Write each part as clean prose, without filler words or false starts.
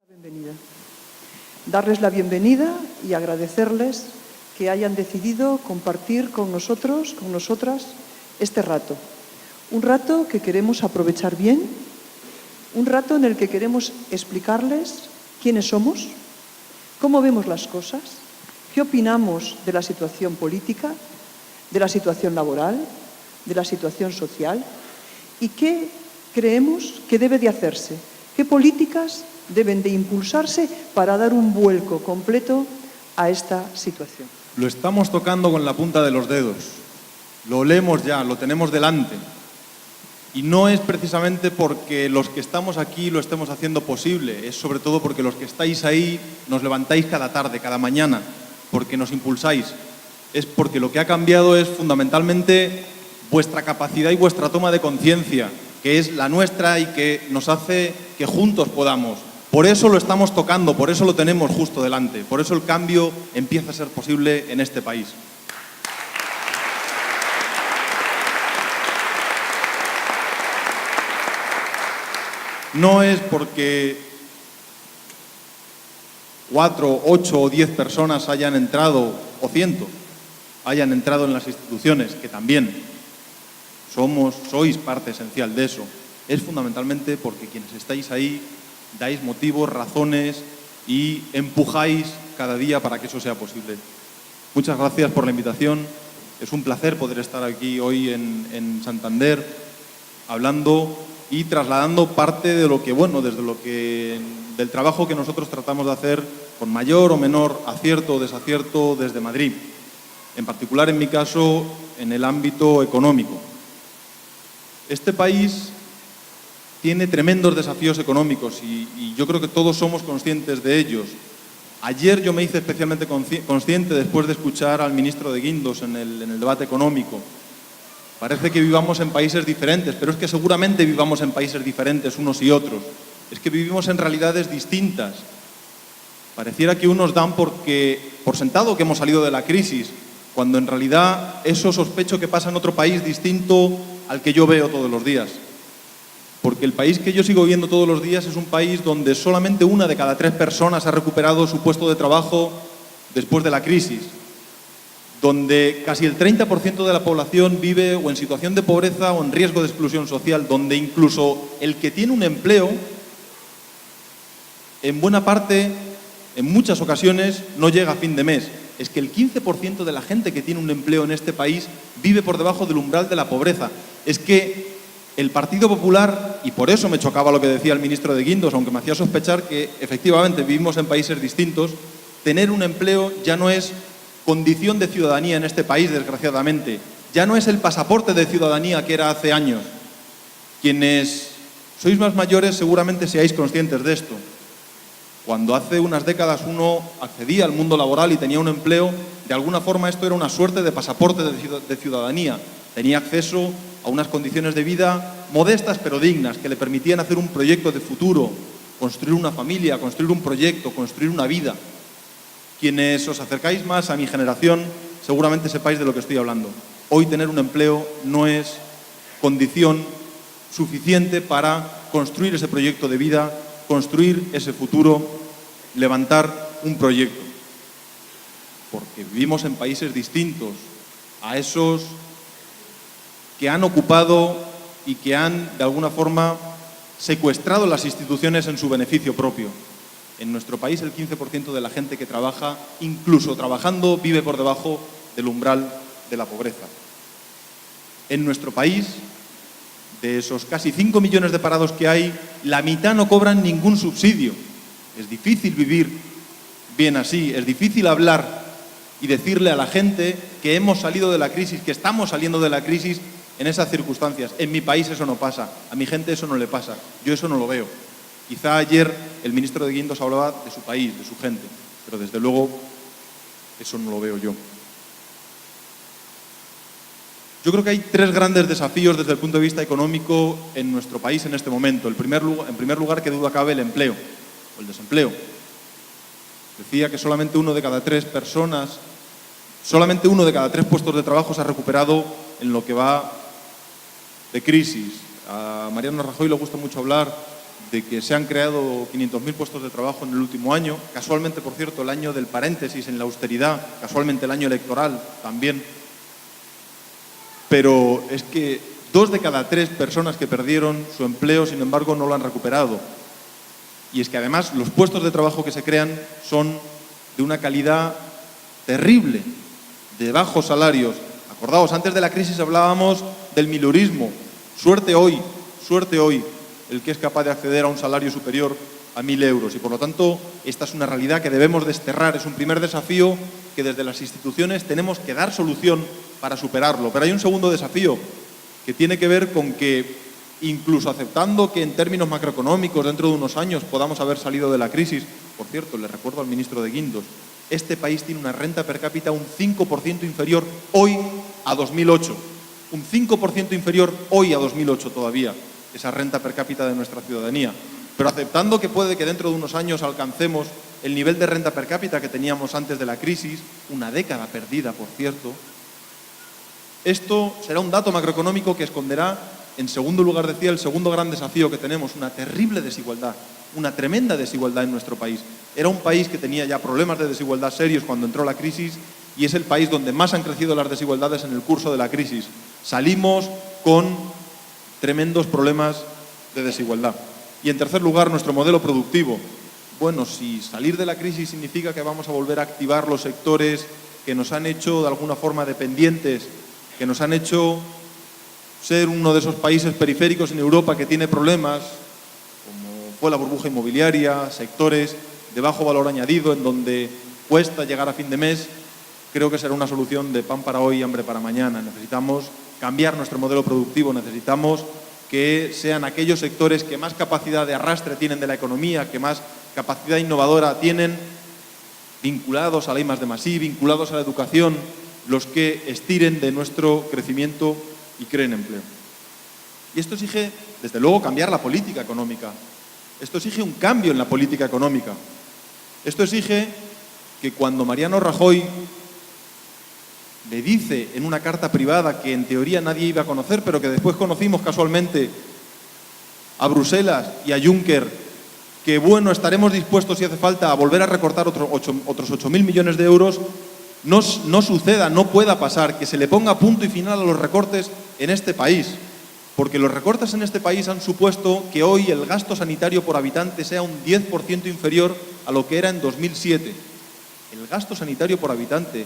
Bienvenida. Darles la bienvenida y agradecerles que hayan decidido compartir con nosotros, con nosotras, este rato. Un rato que queremos aprovechar bien, un rato en el que queremos explicarles quiénes somos, cómo vemos las cosas, qué opinamos de la situación política, de la situación laboral, de la situación social y qué creemos que debe de hacerse, qué políticas deben de impulsarse para dar un vuelco completo a esta situación. Lo estamos tocando con la punta de los dedos, lo olemos ya, lo tenemos delante. Y no es precisamente porque los que estamos aquí lo estemos haciendo posible, es sobre todo porque los que estáis ahí nos levantáis cada tarde, cada mañana, porque nos impulsáis. Es porque lo que ha cambiado es fundamentalmente vuestra capacidad y vuestra toma de conciencia, que es la nuestra y que nos hace que juntos podamos. Por eso lo estamos tocando, por eso lo tenemos justo delante, por eso el cambio empieza a ser posible en este país. No es porque 4, 8 o 10 personas hayan entrado, o 100, hayan entrado en las instituciones, que también sois parte esencial de eso. Es fundamentalmente porque quienes estáis ahí dais motivos, razones y empujáis cada día para que eso sea posible. Muchas gracias por la invitación. Es un placer poder estar aquí hoy en Santander hablando y trasladando parte de lo que, del trabajo que nosotros tratamos de hacer con mayor o menor acierto o desacierto desde Madrid. En particular, en mi caso, en el ámbito económico. Este país tiene tremendos desafíos económicos y yo creo que todos somos conscientes de ellos. Ayer yo me hice especialmente consciente después de escuchar al ministro de Guindos en el debate económico. Parece que vivamos en países diferentes, pero es que seguramente vivamos en países diferentes unos y otros. Es que vivimos en realidades distintas. Pareciera que unos dan por sentado que hemos salido de la crisis, cuando en realidad eso sospecho que pasa en otro país distinto al que yo veo todos los días. Porque el país que yo sigo viendo todos los días es un país donde solamente 1 de cada 3 personas ha recuperado su puesto de trabajo después de la crisis, donde casi el 30% de la población vive o en situación de pobreza o en riesgo de exclusión social, donde incluso el que tiene un empleo, en buena parte, en muchas ocasiones, no llega a fin de mes. Es que el 15% de la gente que tiene un empleo en este país vive por debajo del umbral de la pobreza. Es que el Partido Popular, y por eso me chocaba lo que decía el ministro de Guindos, aunque me hacía sospechar que efectivamente vivimos en países distintos, tener un empleo ya no es condición de ciudadanía en este país, desgraciadamente. Ya no es el pasaporte de ciudadanía que era hace años. Quienes sois más mayores seguramente seáis conscientes de esto. Cuando hace unas décadas uno accedía al mundo laboral y tenía un empleo, de alguna forma esto era una suerte de pasaporte de ciudadanía. Tenía acceso a unas condiciones de vida modestas pero dignas, que le permitían hacer un proyecto de futuro, construir una familia, construir un proyecto, construir una vida. Quienes os acercáis más a mi generación seguramente sepáis de lo que estoy hablando. Hoy tener un empleo no es condición suficiente para construir ese proyecto de vida, construir ese futuro, levantar un proyecto. Porque vivimos en países distintos a esos que han ocupado y que han, de alguna forma, secuestrado las instituciones en su beneficio propio. En nuestro país el 15% de la gente que trabaja, incluso trabajando, vive por debajo del umbral de la pobreza. En nuestro país, de esos casi 5 millones de parados que hay, la mitad no cobran ningún subsidio. Es difícil vivir bien así, es difícil hablar y decirle a la gente que hemos salido de la crisis, que estamos saliendo de la crisis en esas circunstancias. En mi país eso no pasa, a mi gente eso no le pasa, yo eso no lo veo. Quizá ayer el ministro de Guindos hablaba de su país, de su gente, pero desde luego eso no lo veo yo. Yo creo que hay 3 grandes desafíos desde el punto de vista económico en nuestro país en este momento. En primer lugar, que duda cabe, el empleo o el desempleo. Decía que solamente 1 de cada 3 personas, solamente 1 de cada 3 puestos de trabajo se ha recuperado en lo que va de crisis. A Mariano Rajoy le gusta mucho hablar de que se han creado 500.000 puestos de trabajo en el último año, casualmente, por cierto, el año del paréntesis en la austeridad, casualmente el año electoral también. Pero es que 2 de cada 3 personas que perdieron su empleo, sin embargo, no lo han recuperado. Y es que además los puestos de trabajo que se crean son de una calidad terrible, de bajos salarios. Acordaos, antes de la crisis hablábamos del milurismo. Suerte hoy el que es capaz de acceder a un salario superior a 1.000 euros. Y por lo tanto, esta es una realidad que debemos desterrar. Es un primer desafío que desde las instituciones tenemos que dar solución para superarlo. Pero hay un segundo desafío que tiene que ver con que, incluso aceptando que en términos macroeconómicos dentro de unos años podamos haber salido de la crisis, por cierto, le recuerdo al ministro de Guindos, este país tiene una renta per cápita un 5% inferior hoy a 2008. Un 5% inferior hoy a 2008 todavía, esa renta per cápita de nuestra ciudadanía. Pero aceptando que puede que dentro de unos años alcancemos el nivel de renta per cápita que teníamos antes de la crisis, una década perdida, por cierto, esto será un dato macroeconómico que esconderá, en segundo lugar, decía, el segundo gran desafío que tenemos, una terrible desigualdad, una tremenda desigualdad en nuestro país. Era un país que tenía ya problemas de desigualdad serios cuando entró la crisis y es el país donde más han crecido las desigualdades en el curso de la crisis. Salimos con tremendos problemas de desigualdad. Y en tercer lugar, nuestro modelo productivo. Bueno, si salir de la crisis significa que vamos a volver a activar los sectores que nos han hecho de alguna forma dependientes, que nos han hecho ser uno de esos países periféricos en Europa que tiene problemas, como fue la burbuja inmobiliaria, sectores de bajo valor añadido en donde cuesta llegar a fin de mes, creo que será una solución de pan para hoy y hambre para mañana. Necesitamos cambiar nuestro modelo productivo, necesitamos que sean aquellos sectores que más capacidad de arrastre tienen de la economía, que más capacidad innovadora tienen, vinculados a la I+D+I, vinculados a la educación, los que estiren de nuestro crecimiento y creen empleo. Y esto exige, desde luego, cambiar la política económica. Esto exige un cambio en la política económica. Esto exige que cuando Mariano Rajoy le dice en una carta privada que en teoría nadie iba a conocer, pero que después conocimos casualmente a Bruselas y a Juncker, que bueno, estaremos dispuestos si hace falta a volver a recortar otros 8.000 millones de euros, no suceda, no pueda pasar, que se le ponga punto y final a los recortes en este país. Porque los recortes en este país han supuesto que hoy el gasto sanitario por habitante sea un 10% inferior a lo que era en 2007. El gasto sanitario por habitante.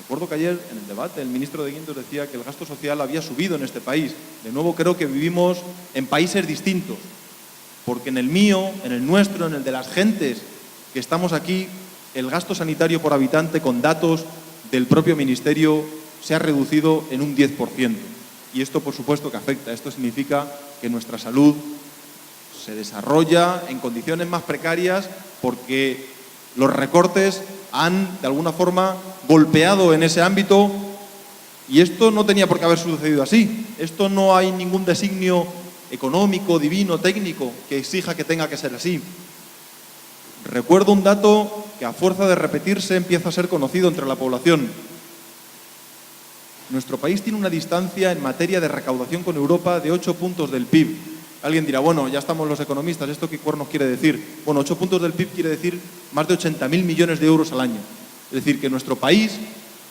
Recuerdo que ayer en el debate el ministro de Guindos decía que el gasto social había subido en este país. De nuevo creo que vivimos en países distintos. Porque en el mío, en el nuestro, en el de las gentes que estamos aquí, el gasto sanitario por habitante con datos del propio ministerio se ha reducido en un 10%. Y esto, por supuesto, que afecta. Esto significa que nuestra salud se desarrolla en condiciones más precarias porque los recortes han, de alguna forma, golpeado en ese ámbito y esto no tenía por qué haber sucedido así. Esto no hay ningún designio económico, divino, técnico que exija que tenga que ser así. Recuerdo un dato que a fuerza de repetirse empieza a ser conocido entre la población. Nuestro país tiene una distancia en materia de recaudación con Europa de 8 puntos del PIB. Alguien dirá, bueno, ya estamos los economistas, ¿esto qué cuernos quiere decir? Bueno, 8 puntos del PIB quiere decir más de 80.000 millones de euros al año. Es decir, que nuestro país,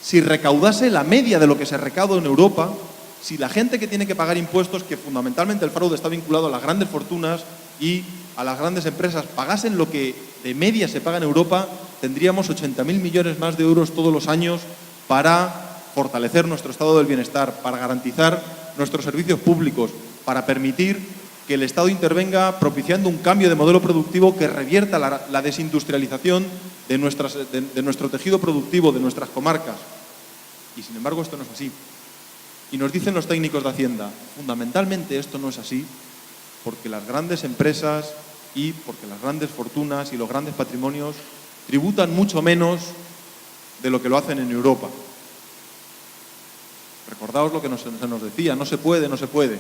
si recaudase la media de lo que se recauda en Europa, si la gente que tiene que pagar impuestos, que fundamentalmente el fraude está vinculado a las grandes fortunas y a las grandes empresas, pagasen lo que de media se paga en Europa, tendríamos 80.000 millones más de euros todos los años para fortalecer nuestro estado del bienestar, para garantizar nuestros servicios públicos, para permitir que el Estado intervenga propiciando un cambio de modelo productivo que revierta la desindustrialización de nuestro tejido productivo, de nuestras comarcas. Y sin embargo esto no es así. Y nos dicen los técnicos de Hacienda, fundamentalmente esto no es así porque las grandes empresas y porque las grandes fortunas y los grandes patrimonios tributan mucho menos de lo que lo hacen en Europa. Recordaos lo que se nos decía, no se puede, no se puede.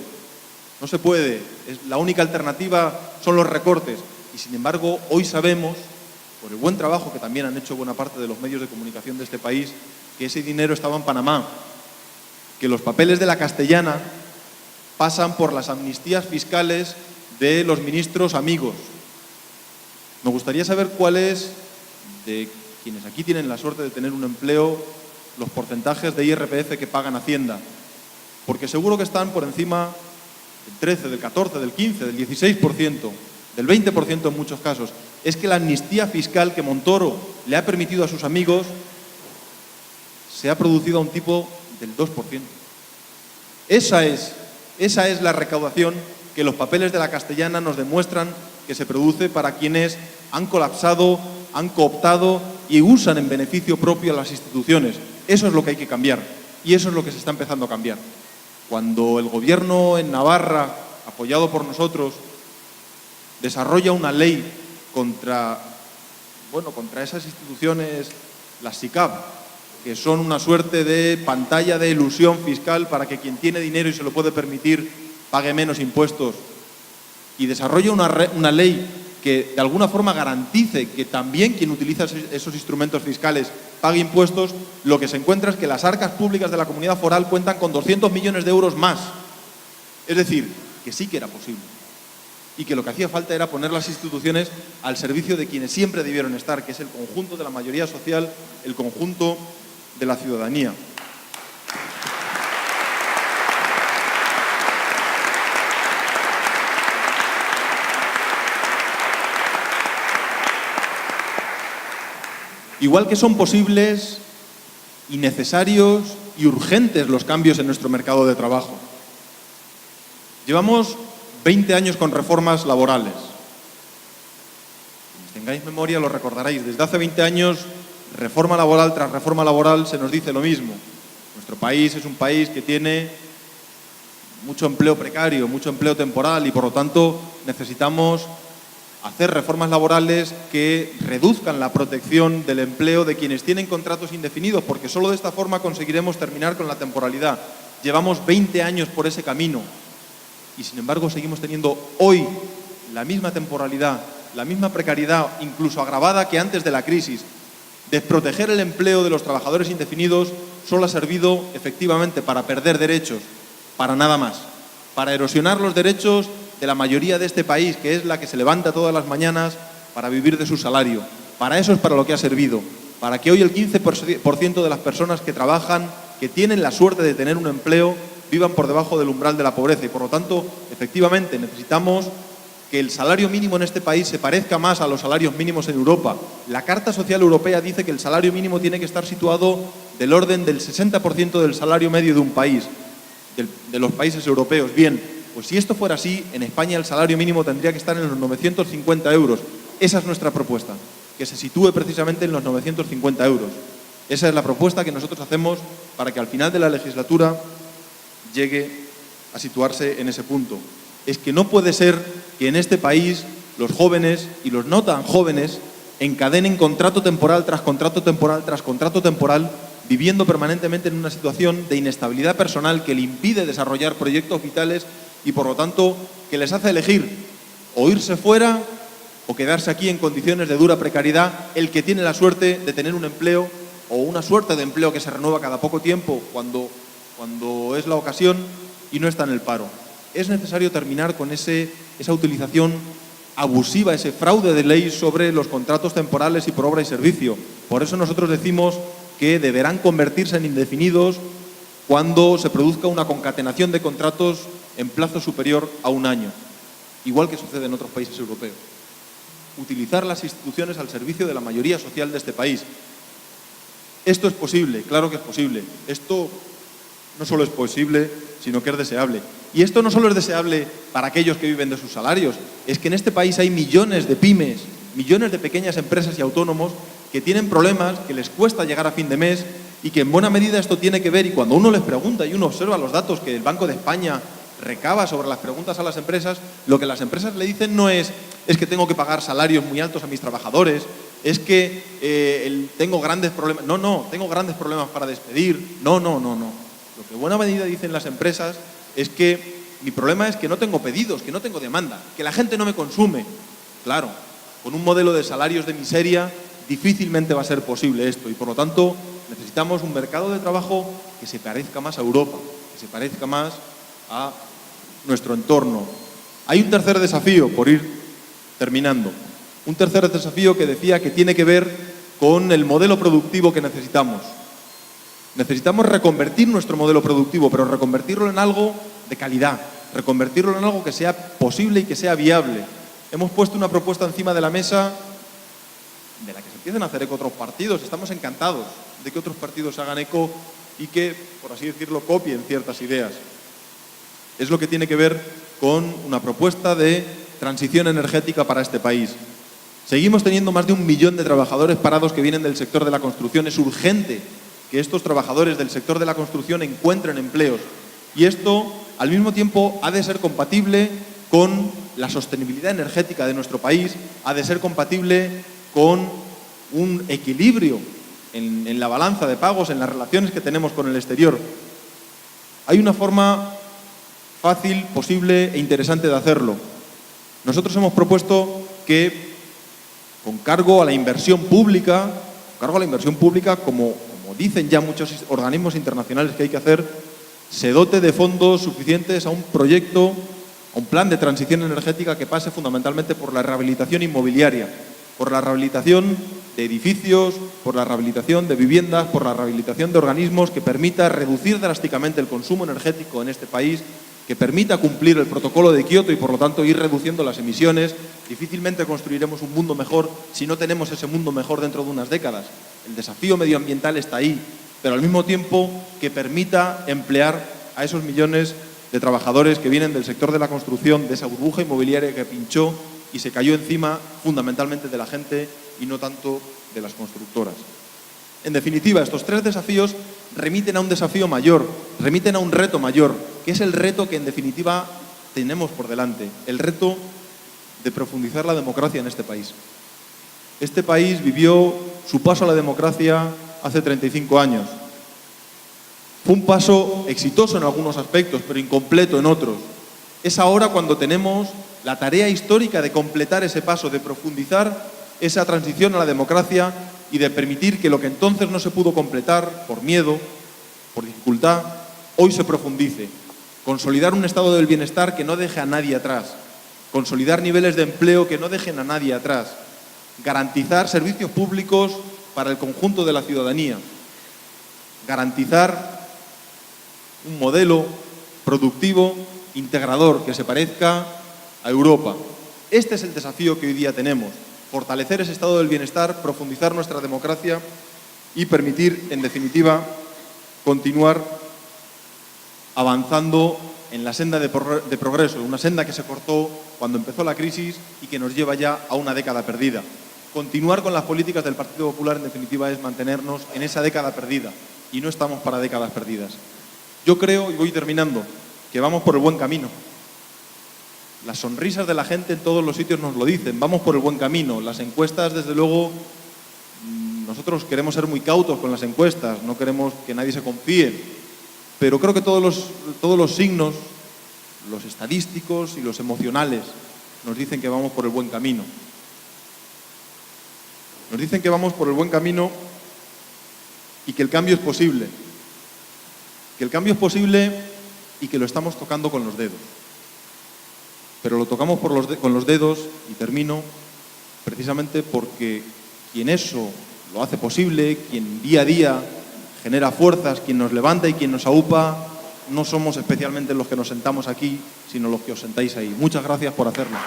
No se puede, la única alternativa son los recortes. Y sin embargo, hoy sabemos, por el buen trabajo que también han hecho buena parte de los medios de comunicación de este país, que ese dinero estaba en Panamá, que los papeles de la Castellana pasan por las amnistías fiscales de los ministros amigos. Me gustaría saber cuáles, de quienes aquí tienen la suerte de tener un empleo, los porcentajes de IRPF que pagan Hacienda. Porque seguro que están por encima del 13, del 14, del 15, del 16%, del 20% en muchos casos. Es que la amnistía fiscal que Montoro le ha permitido a sus amigos se ha producido a un tipo del 2%. Esa es la recaudación que los papeles de la Castellana nos demuestran que se produce para quienes han colapsado, han cooptado y usan en beneficio propio a las instituciones. Eso es lo que hay que cambiar y eso es lo que se está empezando a cambiar. Cuando el gobierno en Navarra, apoyado por nosotros, desarrolla una ley contra esas instituciones, las SICAV, que son una suerte de pantalla de ilusión fiscal para que quien tiene dinero y se lo puede permitir pague menos impuestos, y desarrolla una ley que de alguna forma garantice que también quien utiliza esos instrumentos fiscales pague impuestos, lo que se encuentra es que las arcas públicas de la comunidad foral cuentan con 200 millones de euros más. Es decir, que sí que era posible y que lo que hacía falta era poner las instituciones al servicio de quienes siempre debieron estar, que es el conjunto de la mayoría social, el conjunto de la ciudadanía. Igual que son posibles y necesarios y urgentes los cambios en nuestro mercado de trabajo. Llevamos 20 años con reformas laborales. Quienes tengáis memoria lo recordaréis. Desde hace 20 años, reforma laboral tras reforma laboral se nos dice lo mismo. Nuestro país es un país que tiene mucho empleo precario, mucho empleo temporal y por lo tanto necesitamos hacer reformas laborales que reduzcan la protección del empleo de quienes tienen contratos indefinidos, porque solo de esta forma conseguiremos terminar con la temporalidad. Llevamos 20 años por ese camino y, sin embargo, seguimos teniendo hoy la misma temporalidad, la misma precariedad, incluso agravada que antes de la crisis. Desproteger el empleo de los trabajadores indefinidos solo ha servido, efectivamente, para perder derechos, para nada más, para erosionar los derechos de la mayoría de este país, que es la que se levanta todas las mañanas para vivir de su salario. Para eso es para lo que ha servido, para que hoy el 15% de las personas que trabajan, que tienen la suerte de tener un empleo, vivan por debajo del umbral de la pobreza. Y por lo tanto, efectivamente, necesitamos que el salario mínimo en este país se parezca más a los salarios mínimos en Europa. La Carta Social Europea dice que el salario mínimo tiene que estar situado del orden del 60% del salario medio de un país, de los países europeos. Bien, pues si esto fuera así, en España el salario mínimo tendría que estar en los 950 euros. Esa es nuestra propuesta, que se sitúe precisamente en los 950 euros. Esa es la propuesta que nosotros hacemos para que al final de la legislatura llegue a situarse en ese punto. Es que no puede ser que en este país los jóvenes y los no tan jóvenes encadenen contrato temporal tras contrato temporal tras contrato temporal, viviendo permanentemente en una situación de inestabilidad personal que le impide desarrollar proyectos vitales y, por lo tanto, que les hace elegir o irse fuera o quedarse aquí en condiciones de dura precariedad, el que tiene la suerte de tener un empleo o una suerte de empleo que se renueva cada poco tiempo cuando es la ocasión y no está en el paro. Es necesario terminar con esa utilización abusiva, ese fraude de ley sobre los contratos temporales y por obra y servicio. Por eso nosotros decimos que deberán convertirse en indefinidos cuando se produzca una concatenación de contratos en plazo superior a un año, igual que sucede en otros países europeos. Utilizar las instituciones al servicio de la mayoría social de este país. Esto es posible, claro que es posible. Esto no solo es posible, sino que es deseable. Y esto no solo es deseable para aquellos que viven de sus salarios, es que en este país hay millones de pymes, millones de pequeñas empresas y autónomos que tienen problemas, que les cuesta llegar a fin de mes y que en buena medida esto tiene que ver, y cuando uno les pregunta y uno observa los datos que el Banco de España recaba sobre las preguntas a las empresas, lo que las empresas le dicen no es que tengo que pagar salarios muy altos a mis trabajadores, es que tengo grandes problemas, tengo grandes problemas para despedir, no. Lo que en buena medida dicen las empresas es que mi problema es que no tengo pedidos, que no tengo demanda, que la gente no me consume. Claro, con un modelo de salarios de miseria difícilmente va a ser posible esto y por lo tanto necesitamos un mercado de trabajo que se parezca más a Europa, que se parezca más a nuestro entorno. Hay un tercer desafío, por ir terminando. Un tercer desafío que decía que tiene que ver con el modelo productivo que necesitamos. Necesitamos reconvertir nuestro modelo productivo, pero reconvertirlo en algo de calidad, reconvertirlo en algo que sea posible y que sea viable. Hemos puesto una propuesta encima de la mesa de la que se empiecen a hacer eco otros partidos. Estamos encantados de que otros partidos se hagan eco y que, por así decirlo, copien ciertas ideas. Es lo que tiene que ver con una propuesta de transición energética para este país. Seguimos teniendo más de 1 millón de trabajadores parados que vienen del sector de la construcción. Es urgente que estos trabajadores del sector de la construcción encuentren empleos. Y esto, al mismo tiempo, ha de ser compatible con la sostenibilidad energética de nuestro país, ha de ser compatible con un equilibrio en la balanza de pagos, en las relaciones que tenemos con el exterior. Hay una forma fácil, posible e interesante de hacerlo. Nosotros hemos propuesto que, con cargo a la inversión pública, como dicen ya muchos organismos internacionales que hay que hacer, se dote de fondos suficientes a un proyecto, a un plan de transición energética que pase fundamentalmente por la rehabilitación inmobiliaria, por la rehabilitación de edificios, por la rehabilitación de viviendas, por la rehabilitación de organismos que permita reducir drásticamente el consumo energético en este país, que permita cumplir el protocolo de Kioto y, por lo tanto, ir reduciendo las emisiones. Difícilmente construiremos un mundo mejor si no tenemos ese mundo mejor dentro de unas décadas. El desafío medioambiental está ahí, pero al mismo tiempo que permita emplear a esos millones de trabajadores que vienen del sector de la construcción, de esa burbuja inmobiliaria que pinchó y se cayó encima fundamentalmente de la gente y no tanto de las constructoras. En definitiva, estos 3 desafíos remiten a un desafío mayor, remiten a un reto mayor, que es el reto que en definitiva tenemos por delante, el reto de profundizar la democracia en este país. Este país vivió su paso a la democracia hace 35 años. Fue un paso exitoso en algunos aspectos, pero incompleto en otros. Es ahora cuando tenemos la tarea histórica de completar ese paso, de profundizar esa transición a la democracia y de permitir que lo que entonces no se pudo completar por miedo, por dificultad, hoy se profundice. Consolidar un estado del bienestar que no deje a nadie atrás. Consolidar niveles de empleo que no dejen a nadie atrás. Garantizar servicios públicos para el conjunto de la ciudadanía. Garantizar un modelo productivo, integrador, que se parezca a Europa. Este es el desafío que hoy día tenemos. Fortalecer ese estado del bienestar, profundizar nuestra democracia y permitir, en definitiva, continuar avanzando en la senda de progreso, una senda que se cortó cuando empezó la crisis y que nos lleva ya a una década perdida. Continuar con las políticas del Partido Popular, en definitiva, es mantenernos en esa década perdida y no estamos para décadas perdidas. Yo creo, y voy terminando, que vamos por el buen camino. Las sonrisas de la gente en todos los sitios nos lo dicen, vamos por el buen camino. Las encuestas, desde luego, nosotros queremos ser muy cautos con las encuestas, no queremos que nadie se confíe, pero creo que todos los signos, los estadísticos y los emocionales, nos dicen que vamos por el buen camino. Nos dicen que vamos por el buen camino y que el cambio es posible. Que el cambio es posible y que lo estamos tocando con los dedos. Pero lo tocamos con los dedos, y termino, precisamente porque quien eso lo hace posible, quien día a día genera fuerzas, quien nos levanta y quien nos aupa, no somos especialmente los que nos sentamos aquí, sino los que os sentáis ahí. Muchas gracias por hacerlo.